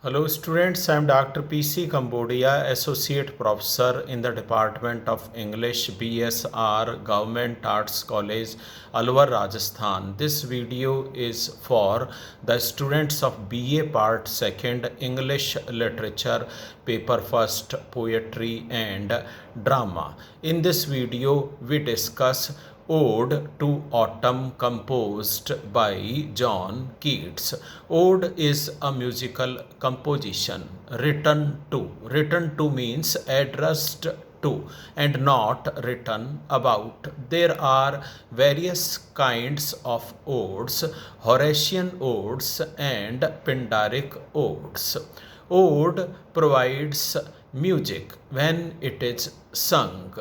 Hello students, I am Dr. P.C.Kambodia, Associate Professor in the Department of English, BSR, Government Arts College, Alwar, Rajasthan. This video is for the students of B.A.Part-2 English Literature, Paper First, Poetry and Drama. In this video, we discuss Ode to Autumn composed by John Keats. Ode is a musical composition written to. Written to means addressed to and not written about. There are various kinds of odes, Horatian odes and Pindaric odes. Ode provides music when it is sung,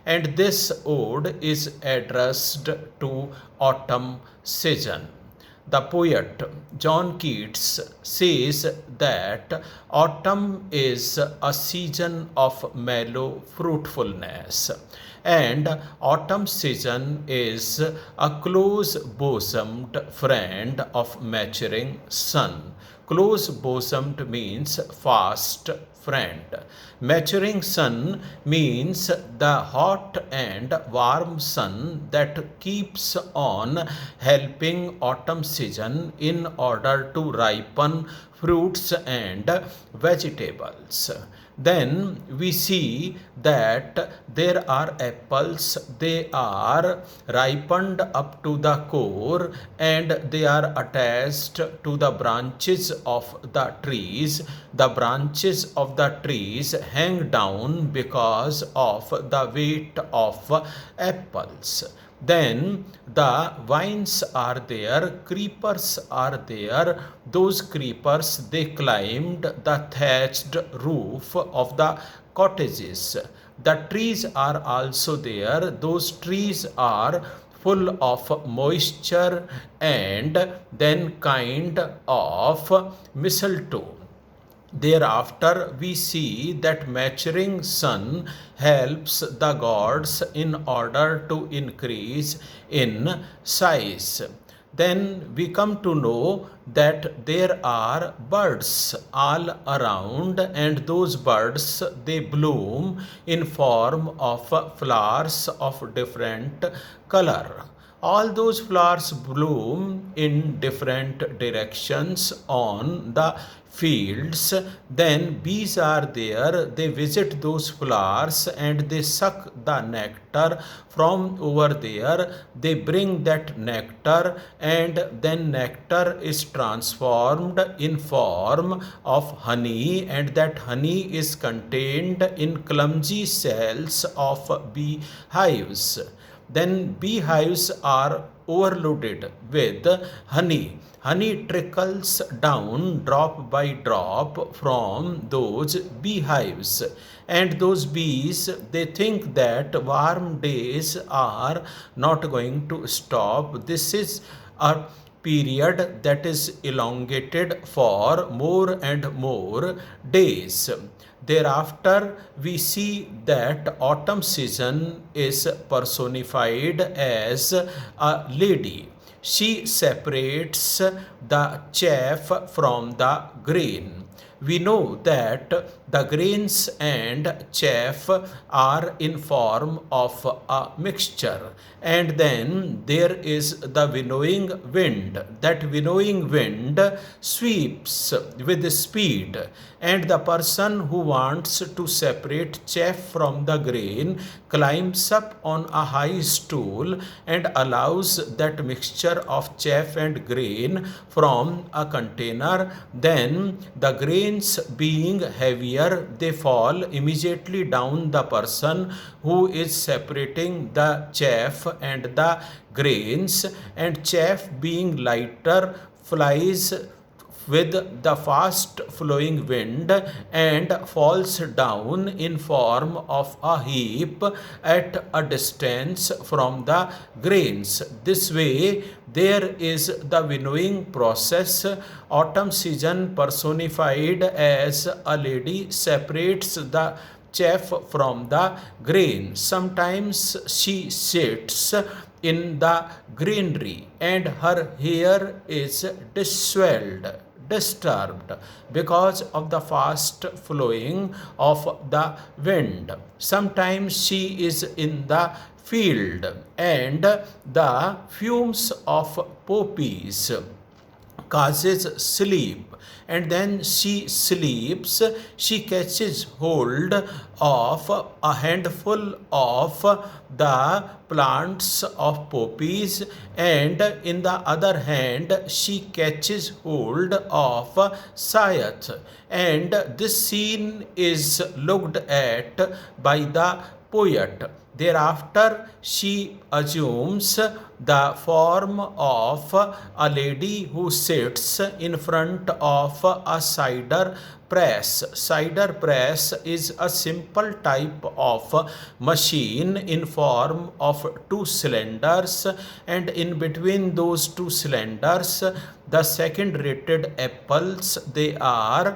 and this ode is addressed to autumn season. The poet John Keats says that autumn is a season of mellow fruitfulness, and autumn season is a close bosomed friend of maturing sun. Close bosomed means fast friend. Maturing sun means the hot and warm sun that keeps on helping autumn season in order to ripen fruits and vegetables. Then we see that there are apples, they are ripened up to the core and they are attached to the branches of the trees. The branches of the trees hang down because of the weight of apples. Then the vines are there, creepers are there. Those creepers, they climbed the thatched roof of the cottages. The trees are also there. Those trees are full of moisture and then kind of mistletoe. Thereafter, we see that maturing sun helps the gods in order to increase in size. Then we come to know that there are birds all around, and those birds, they bloom in form of flowers of different color. All those flowers bloom in different directions on the fields. Then bees are there, they visit those flowers and they suck the nectar from over there. They bring that nectar, and then nectar is transformed in form of honey, and that honey is contained in clumsy cells of beehives. Then beehives are overloaded with honey. Honey trickles down drop by drop from those beehives. And those bees, they think that warm days are not going to stop. This is a period that is elongated for more and more days. Thereafter, we see that autumn season is personified as a lady. She separates the chaff from the grain. We know that the grains and chaff are in form of a mixture, and then there is the winnowing wind. That winnowing wind sweeps with speed, and the person who wants to separate chaff from the grain climbs up on a high stool and allows that mixture of chaff and grain from a container. Then the grains being heavier, they fall immediately down the person who is separating the chaff and the grains, and chaff being lighter flies with the fast flowing wind and falls down in form of a heap at a distance from the grains. This way, there is the winnowing process. Autumn season personified as a lady separates the chaff from the grain. Sometimes she sits in the greenery and her hair is disheveled. disturbed because of the fast flowing of the wind. Sometimes she is in the field and the fumes of poppies causes sleep, and then she sleeps. She catches hold of a handful of the plants of poppies, and in the other hand she catches hold of scythe, and this scene is looked at by the poet. Thereafter, she assumes the form of a lady who sits in front of a cider press. Cider press is a simple type of machine in form of two cylinders, and in between those two cylinders, the second rated apples, they are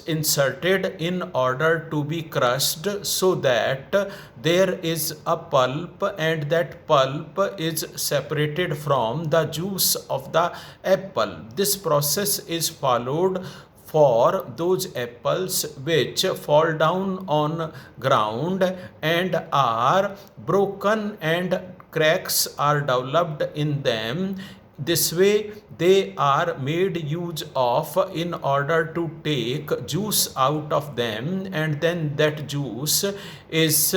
inserted in order to be crushed, so that there is a pulp, and that pulp is separated from the juice of the apple. This process is followed for those apples which fall down on ground and are broken and cracks are developed in them. This way they are made use of in order to take juice out of them, and then that juice is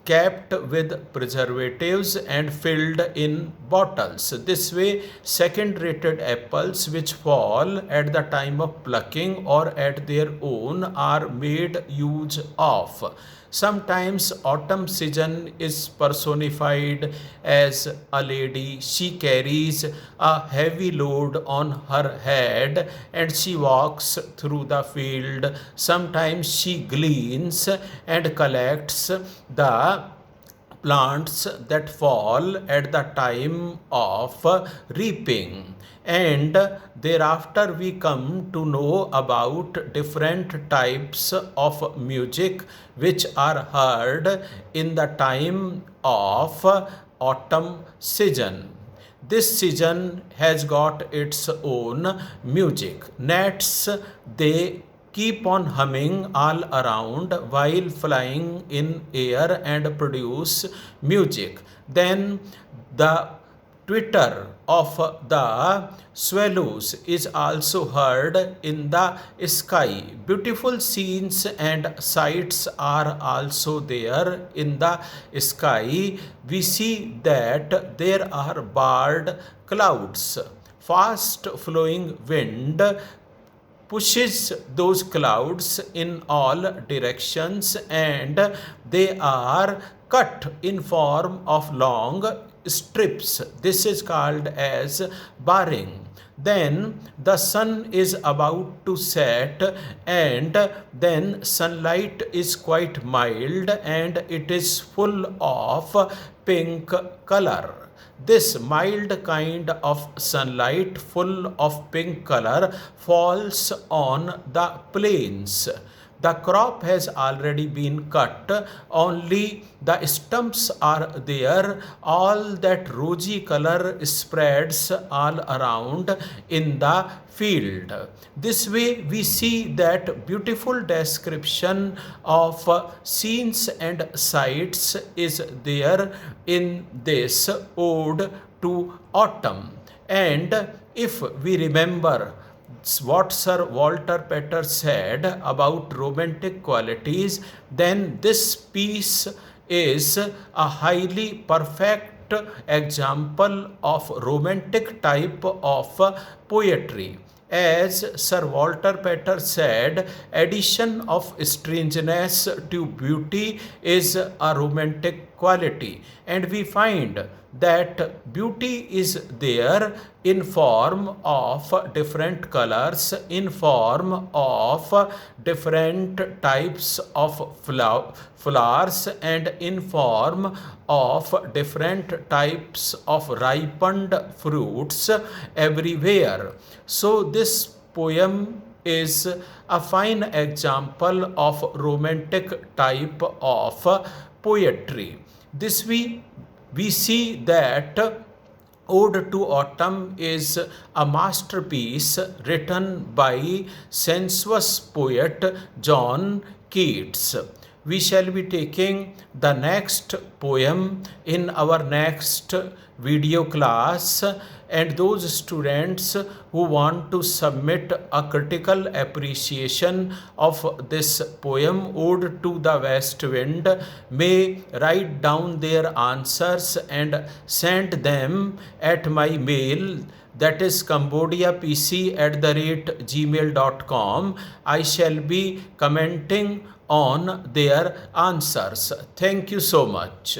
kept with preservatives and filled in bottles. This way, second rated apples which fall at the time of plucking or at their own are made use of. Sometimes autumn season is personified as a lady. She carries a heavy load on her head and she walks through the field. Sometimes she gleans and collects the plants that fall at the time of reaping. And thereafter we come to know about different types of music which are heard in the time of autumn season. This season has got its own music. Gnats, they keep on humming all around while flying in air and produce music. Then the twitter of the swallows is also heard in the sky. Beautiful scenes and sights are also there in the sky. We see that there are barred clouds. Fast flowing wind pushes those clouds in all directions, and they are cut in form of long strips. This is called as barring. Then the sun is about to set, and then sunlight is quite mild and it is full of pink color. This mild kind of sunlight full of pink color falls on the plains. The crop has already been cut, only the stumps are there. All that rosy color spreads all around in the field. This way we see that beautiful description of scenes and sights is there in this ode to autumn. And if we remember what Sir Walter Pater said about romantic qualities, then this piece is a highly perfect example of romantic type of poetry. As Sir Walter Pater said, addition of strangeness to beauty is a romantic quality, and we find that beauty is there in form of different colors, in form of different types of flowers, and in form of different types of ripened fruits everywhere. So this poem is a fine example of romantic type of poetry. This we see that Ode to Autumn is a masterpiece written by sensuous poet John Keats. We shall be taking the next poem in our next video class, and those students who want to submit a critical appreciation of this poem, Ode to the West Wind, may write down their answers and send them at my mail, that is cambodiapc@gmail.com. I shall be commenting on their answers. Thank you so much.